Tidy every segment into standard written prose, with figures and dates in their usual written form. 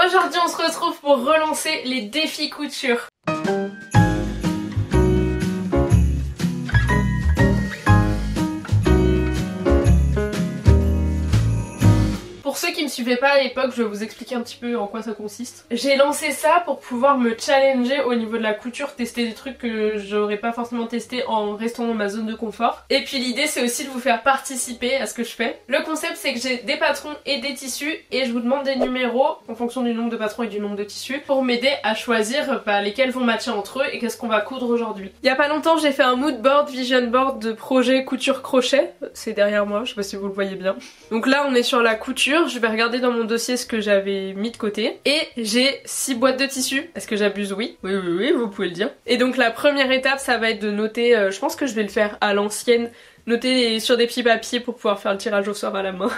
Aujourd'hui on se retrouve pour relancer les défis couture. Pour ceux qui me suivaient pas à l'époque, je vais vous expliquer un petit peu en quoi ça consiste. J'ai lancé ça pour pouvoir me challenger au niveau de la couture, tester des trucs que j'aurais pas forcément testé en restant dans ma zone de confort. Et puis l'idée c'est aussi de vous faire participer à ce que je fais. Le concept c'est que j'ai des patrons et des tissus et je vous demande des numéros en fonction du nombre de patrons et du nombre de tissus pour m'aider à choisir lesquels vont matcher entre eux et qu'est-ce qu'on va coudre aujourd'hui. Il y a pas longtemps j'ai fait un mood board, vision board de projet couture crochet. C'est derrière moi, je sais pas si vous le voyez bien. Donc là on est sur la couture. Je vais regarder dans mon dossier ce que j'avais mis de côté. Et j'ai 6 boîtes de tissus. Est-ce que j'abuse? Oui. Oui, vous pouvez le dire. Et donc la première étape, ça va être de noter, je pense que je vais le faire à l'ancienne, noter sur des petits papiers pour pouvoir faire le tirage au sort à la main.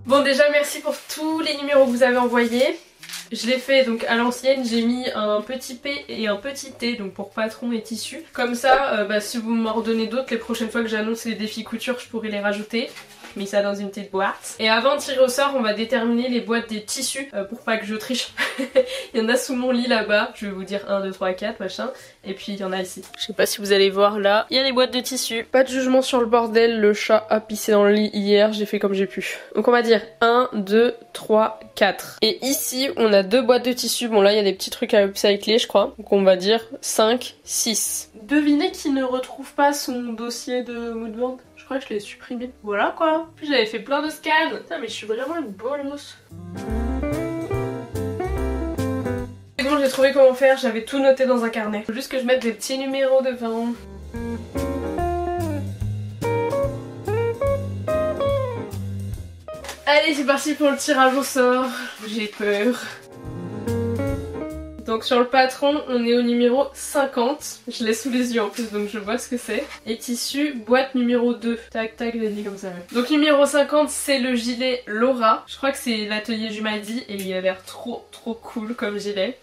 Bon déjà merci pour tous les numéros que vous avez envoyés. Je l'ai fait donc à l'ancienne, j'ai mis un petit P et un petit T donc pour patron et tissu. Comme ça, si vous m'en redonnez d'autres, les prochaines fois que j'annonce les défis couture, je pourrai les rajouter. J'ai mis ça dans une petite boîte. Et avant de tirer au sort, on va déterminer les boîtes des tissus pour pas que je triche. Il y en a sous mon lit là-bas. Je vais vous dire 1, 2, 3, 4 machin. Et puis il y en a ici. Je sais pas si vous allez voir là. Il y a les boîtes de tissus. Pas de jugement sur le bordel. Le chat a pissé dans le lit hier. J'ai fait comme j'ai pu. Donc on va dire 1, 2, 3, 4. Et ici on a 2 boîtes de tissus. Bon là il y a des petits trucs à upcycler je crois. Donc on va dire 5, 6. Devinez qui ne retrouve pas son dossier de moodboard. Je crois que je l'ai supprimé. Voilà quoi. Puis j'avais fait plein de scans. Putain mais je suis vraiment une bolos. C'est bon, j'ai trouvé comment faire. J'avais tout noté dans un carnet. Faut juste que je mette des petits numéros devant. Allez c'est parti pour le tirage au sort. J'ai peur. Donc sur le patron, on est au numéro 50. Je l'ai sous les yeux en plus donc je vois ce que c'est. Et tissu, boîte numéro 2. Tac tac, j'ai dit comme ça. Donc numéro 50, c'est le gilet Laura. Je crois que c'est l'atelier Jumadi et il a l'air trop cool comme gilet.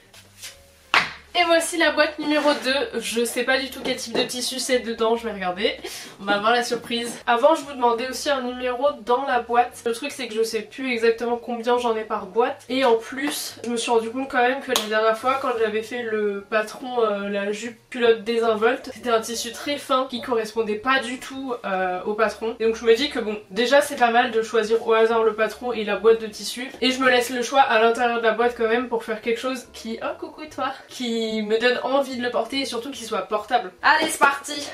Et voici la boîte numéro 2. Je sais pas du tout quel type de tissu c'est dedans, je vais regarder. On va voir la surprise. Avant je vous demandais aussi un numéro dans la boîte. Le truc c'est que je sais plus exactement combien j'en ai par boîte. Et en plus je me suis rendu compte quand même que la dernière fois quand j'avais fait le patron, la jupe culotte désinvolte, c'était un tissu très fin qui correspondait pas du tout au patron. Et donc je me dis que bon, déjà c'est pas mal de choisir au hasard le patron et la boîte de tissu. Et je me laisse le choix à l'intérieur de la boîte quand même pour faire quelque chose qui... Oh coucou toi! Qui me donne envie de le porter et surtout qu'il soit portable. Allez c'est parti!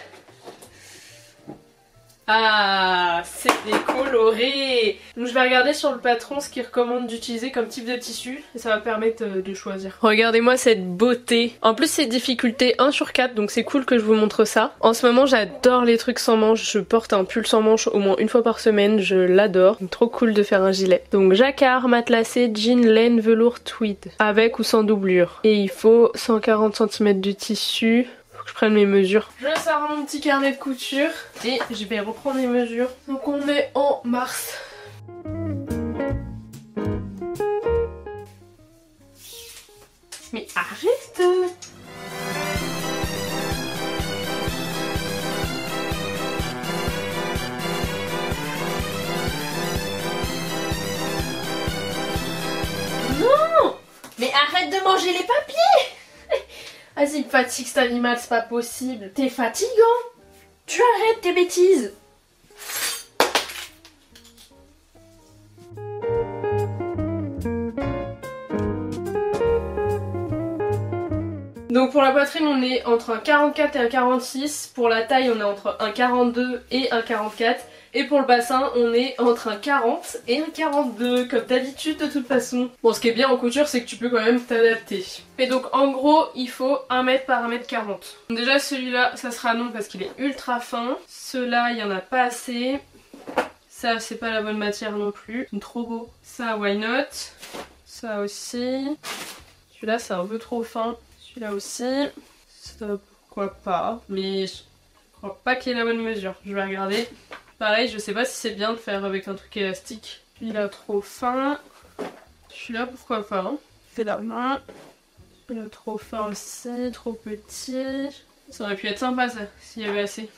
Ah, c'est décoloré. Donc je vais regarder sur le patron ce qu'il recommande d'utiliser comme type de tissu et ça va permettre de choisir. Regardez-moi cette beauté. En plus c'est difficulté 1 sur 4 donc c'est cool que je vous montre ça. En ce moment j'adore les trucs sans manches. Je porte un pull sans manches au moins une fois par semaine. Je l'adore. Trop cool de faire un gilet. Donc jacquard, matelassé, jean, laine, velours, tweed. Avec ou sans doublure. Et il faut 140 cm de tissu. Je prenne mes mesures. Je sors mon petit carnet de couture et je vais reprendre les mesures. Donc on est en mars. Mais arrête! Non! Mais arrête de manger les papiers! Vas-y, me fatigue cet animal, c'est pas possible. T'es fatigant. Tu arrêtes tes bêtises. Donc pour la poitrine on est entre un 44 et un 46, pour la taille on est entre un 42 et un 44 et pour le bassin on est entre un 40 et un 42 comme d'habitude de toute façon. Bon ce qui est bien en couture c'est que tu peux quand même t'adapter. Et donc en gros il faut 1 mètre par 1m40. Déjà celui-là ça sera non parce qu'il est ultra fin, ceux-là il y en a pas assez, ça c'est pas la bonne matière non plus, trop beau. Ça why not, ça aussi, celui-là c'est un peu trop fin. Celui-là aussi, ça pourquoi pas, mais je crois pas qu'il y ait la bonne mesure. Je vais regarder. Pareil, je sais pas si c'est bien de faire avec un truc élastique. Celui-là trop fin. Celui-là pourquoi pas. Hein. Fais la main. Celui-là trop fin aussi, trop petit. Ça aurait pu être sympa ça, s'il y avait assez.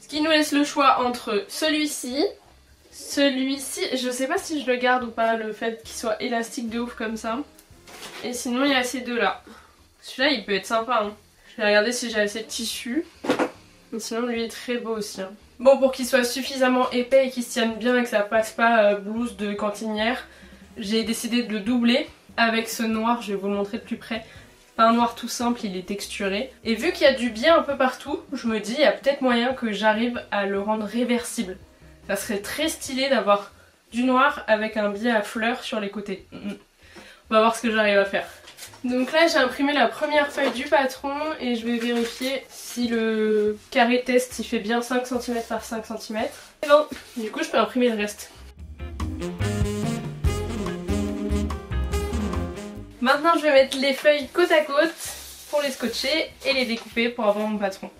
Ce qui nous laisse le choix entre celui-ci. Celui-ci, je sais pas si je le garde ou pas, le fait qu'il soit élastique de ouf comme ça. Et sinon il y a ces deux là. Celui-là il peut être sympa. Hein. Je vais regarder si j'ai assez de tissu. Mais sinon lui est très beau aussi. Hein. Bon, pour qu'il soit suffisamment épais et qu'il se tienne bien et que ça passe pas blouse de cantinière, j'ai décidé de le doubler avec ce noir, je vais vous le montrer de plus près. Pas un noir tout simple, il est texturé. Et vu qu'il y a du biais un peu partout, je me dis il y a peut-être moyen que j'arrive à le rendre réversible. Ça serait très stylé d'avoir du noir avec un biais à fleurs sur les côtés. On va voir ce que j'arrive à faire. Donc là j'ai imprimé la première feuille du patron et je vais vérifier si le carré test il fait bien 5 cm par 5 cm. C'est bon, du coup je peux imprimer le reste. Maintenant je vais mettre les feuilles côte à côte pour les scotcher et les découper pour avoir mon patron.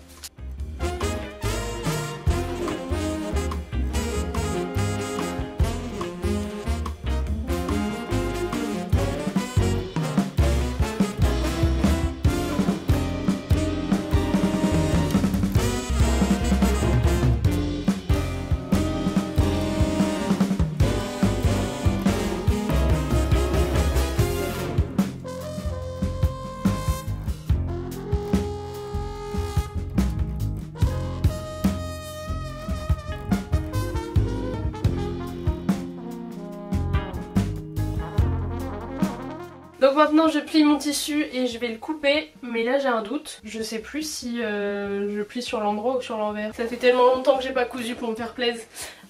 Donc maintenant je plie mon tissu et je vais le couper, mais là j'ai un doute. Je sais plus si je plie sur l'endroit ou sur l'envers. Ça fait tellement longtemps que j'ai pas cousu pour me faire plaisir.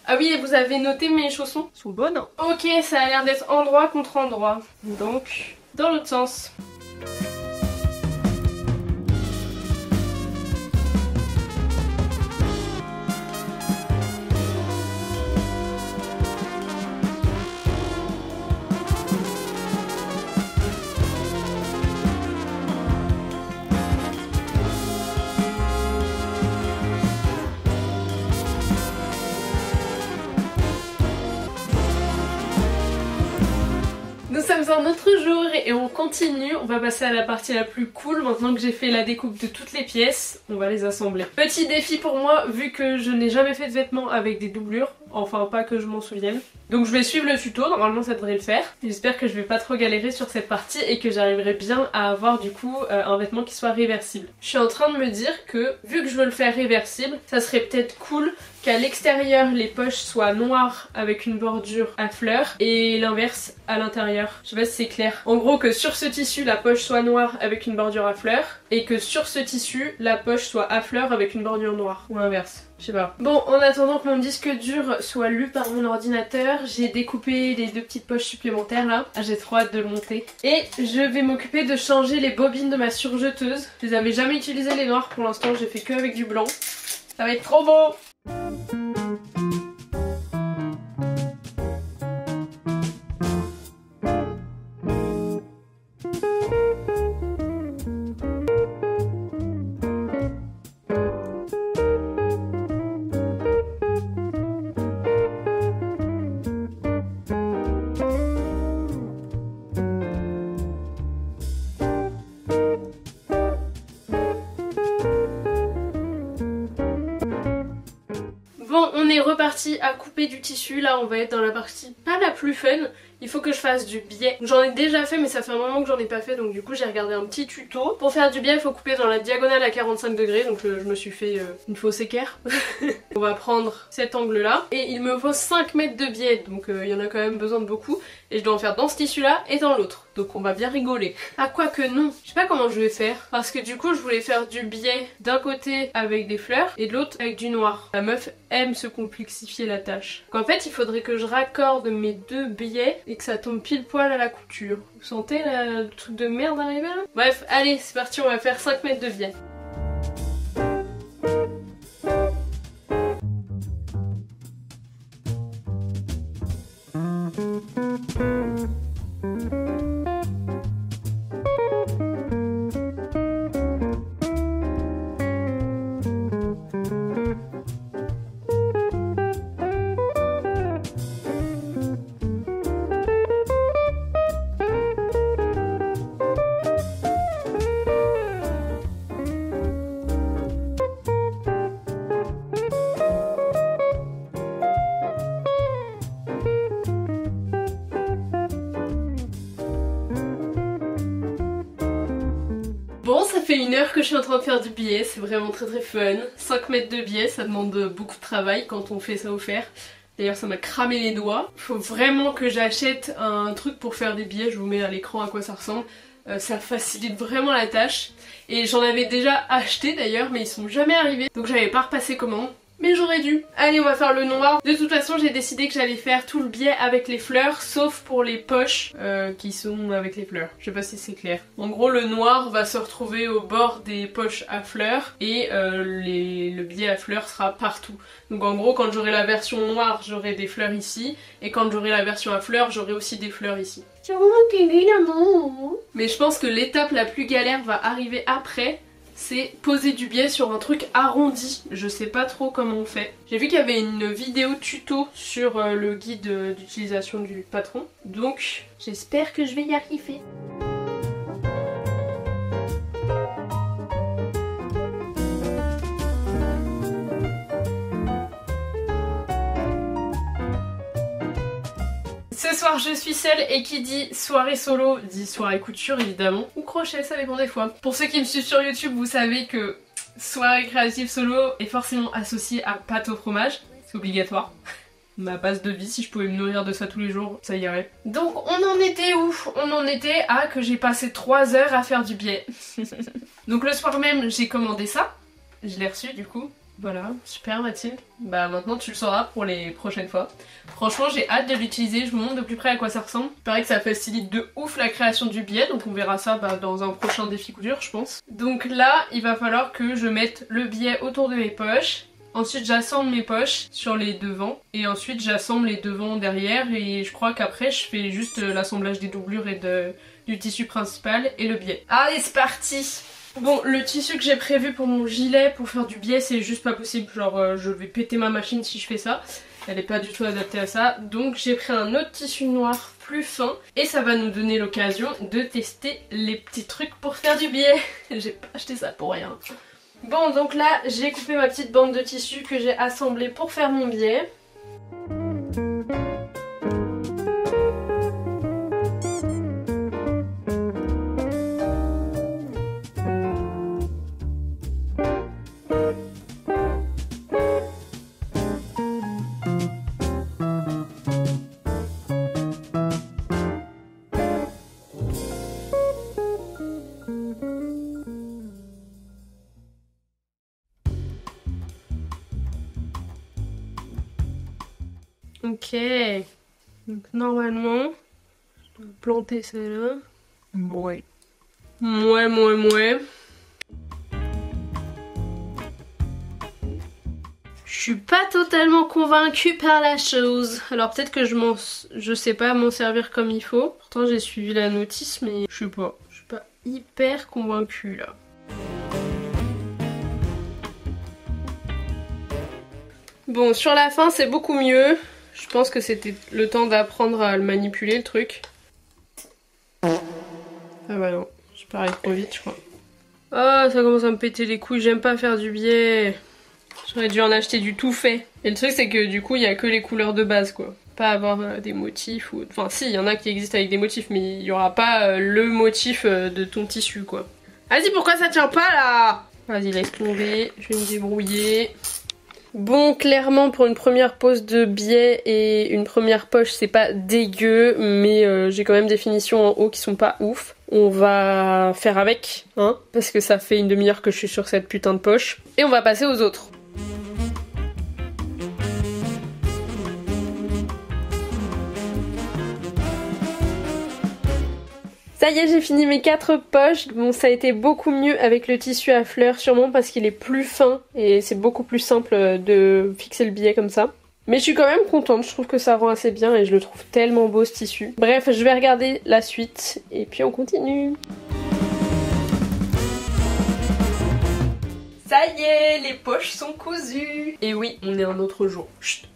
Ah oui, et vous avez noté mes chaussons sont bonnes. Hein. Ok, ça a l'air d'être endroit contre endroit. Donc dans l'autre sens. Nous sommes un autre jour et on continue, on va passer à la partie la plus cool. Maintenant que j'ai fait la découpe de toutes les pièces, on va les assembler. Petit défi pour moi, vu que je n'ai jamais fait de vêtements avec des doublures, enfin pas que je m'en souvienne. Donc je vais suivre le tuto, normalement ça devrait le faire. J'espère que je vais pas trop galérer sur cette partie et que j'arriverai bien à avoir du coup un vêtement qui soit réversible. Je suis en train de me dire que vu que je veux le faire réversible, ça serait peut-être cool qu'à l'extérieur les poches soient noires avec une bordure à fleurs et l'inverse à l'intérieur. Je sais pas si c'est clair. En gros que sur ce tissu la poche soit noire avec une bordure à fleurs et que sur ce tissu la poche soit à fleurs avec une bordure noire. Ou l'inverse. Je sais pas. Bon, en attendant que mon disque dur soit lu par mon ordinateur, j'ai découpé les deux petites poches supplémentaires là. J'ai trop hâte de le monter. Et je vais m'occuper de changer les bobines de ma surjeteuse. Je les avais jamais utilisées les noirs pour l'instant, j'ai fait que avec du blanc. Ça va être trop beau! Bon, on est reparti à couper du tissu, là on va être dans la partie pas la plus fun. Il faut que je fasse du biais. J'en ai déjà fait mais ça fait un moment que j'en ai pas fait, donc du coup j'ai regardé un petit tuto. Pour faire du biais il faut couper dans la diagonale à 45 degrés, donc je me suis fait une fausse équerre. On va prendre cet angle là et il me faut 5 mètres de biais, donc il y en a quand même besoin de beaucoup. Et je dois en faire dans ce tissu là et dans l'autre, donc on va bien rigoler. Ah quoi que non, je sais pas comment je vais faire, parce que du coup je voulais faire du biais d'un côté avec des fleurs et de l'autre avec du noir. La meuf aime se complexifier la tâche. Donc en fait il faudrait que je raccorde mes deux biais et que ça tombe pile poil à la couture. Vous sentez le truc de merde arriver là? Bref, allez c'est parti, on va faire 5 mètres de biais. fait 1 heure que je suis en train de faire du billet, c'est vraiment très fun. 5 mètres de billet, ça demande beaucoup de travail quand on fait ça au fer. D'ailleurs ça m'a cramé les doigts. Faut vraiment que j'achète un truc pour faire des billets, je vous mets à l'écran à quoi ça ressemble. Ça facilite vraiment la tâche. Et j'en avais déjà acheté d'ailleurs, mais ils sont jamais arrivés. Donc j'avais pas repassé commande. Mais j'aurais dû. Allez, on va faire le noir. De toute façon, j'ai décidé que j'allais faire tout le billet avec les fleurs, sauf pour les poches qui sont avec les fleurs. Je sais pas si c'est clair. En gros, le noir va se retrouver au bord des poches à fleurs et le billet à fleurs sera partout. Donc en gros, quand j'aurai la version noire, j'aurai des fleurs ici. Et quand j'aurai la version à fleurs, j'aurai aussi des fleurs ici. Mais je pense que l'étape la plus galère va arriver après. C'est poser du biais sur un truc arrondi. Je sais pas trop comment on fait. J'ai vu qu'il y avait une vidéo tuto sur le guide d'utilisation du patron. Donc j'espère que je vais y arriver. Ce soir je suis seule et qui dit soirée solo dit soirée couture évidemment, ou crochet, ça dépend des fois. Pour ceux qui me suivent sur YouTube, vous savez que soirée créative solo est forcément associée à pâte au fromage, c'est obligatoire. Ma base de vie, si je pouvais me nourrir de ça tous les jours, ça irait. Donc on en était où? On en était à que j'ai passé 3 heures à faire du biais. Donc le soir même j'ai commandé ça, je l'ai reçu du coup. Voilà, super Mathilde. Bah maintenant tu le sauras pour les prochaines fois. Franchement j'ai hâte de l'utiliser, je vous montre de plus près à quoi ça ressemble. Il paraît que ça facilite de ouf la création du billet, donc on verra ça dans un prochain défi couture je pense. Donc là il va falloir que je mette le billet autour de mes poches. Ensuite j'assemble mes poches sur les devants et ensuite j'assemble les devants derrière et je crois qu'après je fais juste l'assemblage des doublures et du tissu principal et le billet. Allez c'est parti! Bon, le tissu que j'ai prévu pour mon gilet pour faire du biais, c'est juste pas possible. Genre, je vais péter ma machine si je fais ça. Elle est pas du tout adaptée à ça. Donc j'ai pris un autre tissu noir plus fin. Et ça va nous donner l'occasion de tester les petits trucs pour faire du biais. J'ai pas acheté ça pour rien. Bon, donc là, j'ai coupé ma petite bande de tissu que j'ai assemblée pour faire mon biais. Ok, donc normalement, je dois planter celle-là. Ouais. Je suis pas totalement convaincue par la chose. Alors peut-être que je sais pas m'en servir comme il faut. Pourtant j'ai suivi la notice mais je suis pas hyper convaincue là. Bon, sur la fin c'est beaucoup mieux. Je pense que c'était le temps d'apprendre à le manipuler le truc. Ah bah non, je parie trop vite je crois. Oh, ça commence à me péter les couilles, j'aime pas faire du biais. J'aurais dû en acheter du tout fait. Et le truc c'est que du coup il y a que les couleurs de base quoi. Pas avoir des motifs ou... Enfin si, il y en a qui existent avec des motifs mais il y aura pas le motif de ton tissu quoi. Vas-y, pourquoi ça tient pas là? Vas-y, laisse tomber, je vais me débrouiller. Bon, clairement pour une première pose de biais et une première poche c'est pas dégueu, mais j'ai quand même des finitions en haut qui sont pas ouf. On va faire avec, hein, parce que ça fait une demi-heure que je suis sur cette putain de poche. Et on va passer aux autres. Ça y est, j'ai fini mes 4 poches. Bon, ça a été beaucoup mieux avec le tissu à fleurs, sûrement parce qu'il est plus fin et c'est beaucoup plus simple de fixer le billet comme ça. Mais je suis quand même contente, je trouve que ça rend assez bien et je le trouve tellement beau ce tissu. Bref, je vais regarder la suite et puis on continue. Ça y est, les poches sont cousues. Et oui, on est un autre jour. Chut.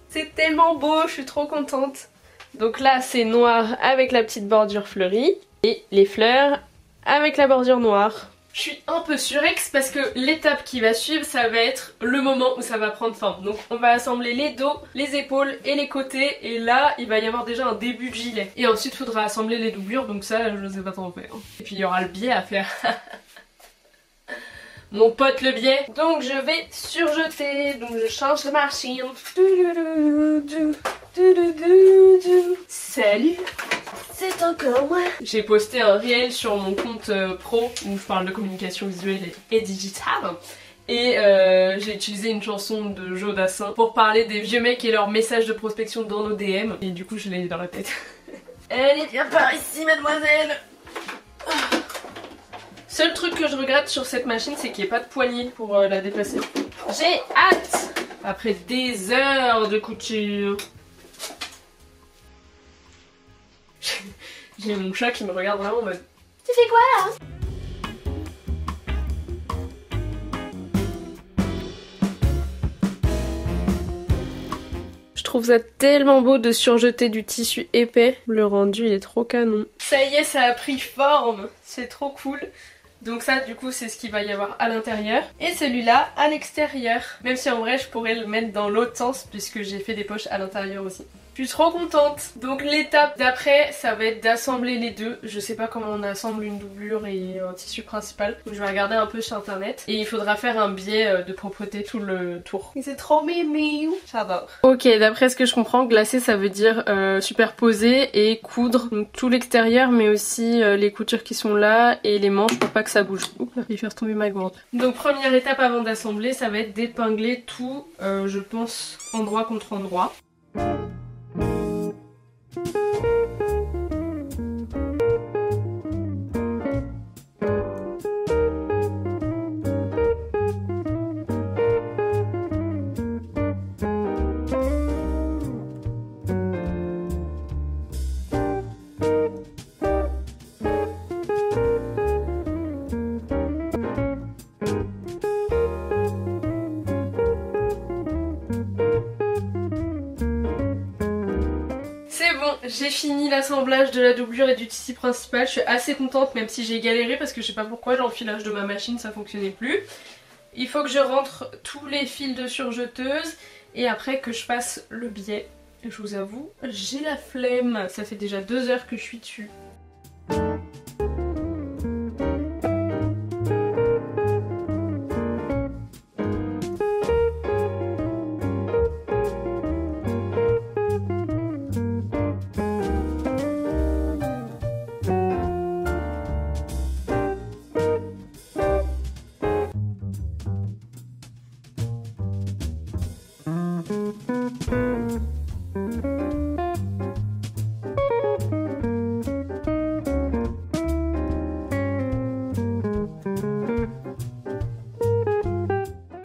C'est tellement beau, je suis trop contente. Donc là c'est noir avec la petite bordure fleurie et les fleurs avec la bordure noire. Je suis un peu surex parce que l'étape qui va suivre, ça va être le moment où ça va prendre forme. Donc on va assembler les dos, les épaules et les côtés, et là il va y avoir déjà un début de gilet. Et ensuite il faudra assembler les doublures, donc ça je sais pas trop faire. Et puis il y aura le biais à faire. Mon pote le biais. Donc je vais surjeter, donc je change de machine. Salut, c'est encore moi. J'ai posté un réel sur mon compte pro où je parle de communication visuelle et digitale. Et j'ai utilisé une chanson de Joe Dassin pour parler des vieux mecs et leurs messages de prospection dans nos DM. Et du coup je l'ai dans la tête. Allez, viens par ici mademoiselle. Seul truc que je regrette sur cette machine, c'est qu'il n'y ait pas de poignée pour la déplacer. J'ai hâte. Après des heures de couture. J'ai mon chat qui me regarde vraiment en mode tu fais quoi là? Je trouve ça tellement beau de surjeter du tissu épais. Le rendu il est trop canon. Ça y est, ça a pris forme. C'est trop cool. Donc ça du coup c'est ce qu'il va y avoir à l'intérieur. Et celui-là à l'extérieur. Même si en vrai je pourrais le mettre dans l'autre sens puisque j'ai fait des poches à l'intérieur aussi. Je suis trop contente. Donc l'étape d'après ça va être d'assembler les deux. Je sais pas comment on assemble une doublure et un tissu principal. Donc je vais regarder un peu sur internet. Et il faudra faire un biais de propreté tout le tour. Et c'est trop mimi. J'adore. Ok, d'après ce que je comprends, glacer ça veut dire superposer et coudre. Donc tout l'extérieur mais aussi les coutures qui sont là et les manches pour pas que ça bouge. Oups, je vais faire tomber ma gourde. Donc première étape avant d'assembler ça va être d'épingler tout, je pense endroit contre endroit. J'ai fini l'assemblage de la doublure et du tissu principal, je suis assez contente même si j'ai galéré parce que je sais pas pourquoi l'enfilage de ma machine ça fonctionnait plus. Il faut que je rentre tous les fils de surjeteuse et après que je fasse le biais. Je vous avoue, j'ai la flemme, ça fait déjà 2 heures que je suis dessus.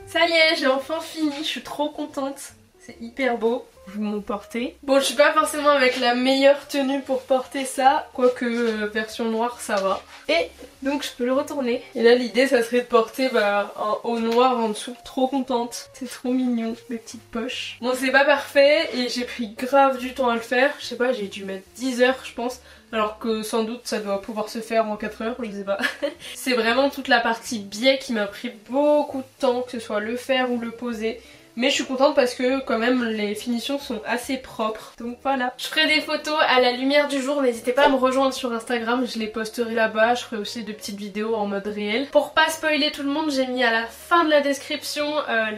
Ça y est, j'ai enfin fini, je suis trop contente. C'est hyper beau, vous m'en portez. Bon, je suis pas forcément avec la meilleure tenue pour porter ça, quoique version noire ça va. Et donc je peux le retourner. Et là l'idée ça serait de porter un haut noir en dessous. Trop contente, c'est trop mignon, les petites poches. Bon c'est pas parfait et j'ai pris grave du temps à le faire. Je sais pas, j'ai dû mettre 10 heures je pense. Alors que sans doute ça doit pouvoir se faire en 4 heures, je sais pas. C'est vraiment toute la partie biais qui m'a pris beaucoup de temps, que ce soit le faire ou le poser. Mais je suis contente parce que quand même les finitions sont assez propres. Donc voilà. Je ferai des photos à la lumière du jour. N'hésitez pas à me rejoindre sur Instagram. Je les posterai là-bas. Je ferai aussi de petites vidéos en mode réel. Pour pas spoiler tout le monde, j'ai mis à la fin de la description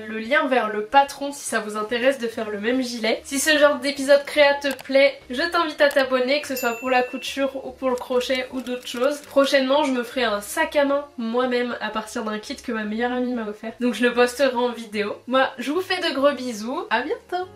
le lien vers le patron si ça vous intéresse de faire le même gilet. Si ce genre d'épisode créa te plaît, je t'invite à t'abonner, que ce soit pour la couture ou pour le crochet ou d'autres choses. Prochainement, je me ferai un sac à main moi-même à partir d'un kit que ma meilleure amie m'a offert. Donc je le posterai en vidéo. Moi, je vous fais de gros bisous, à bientôt!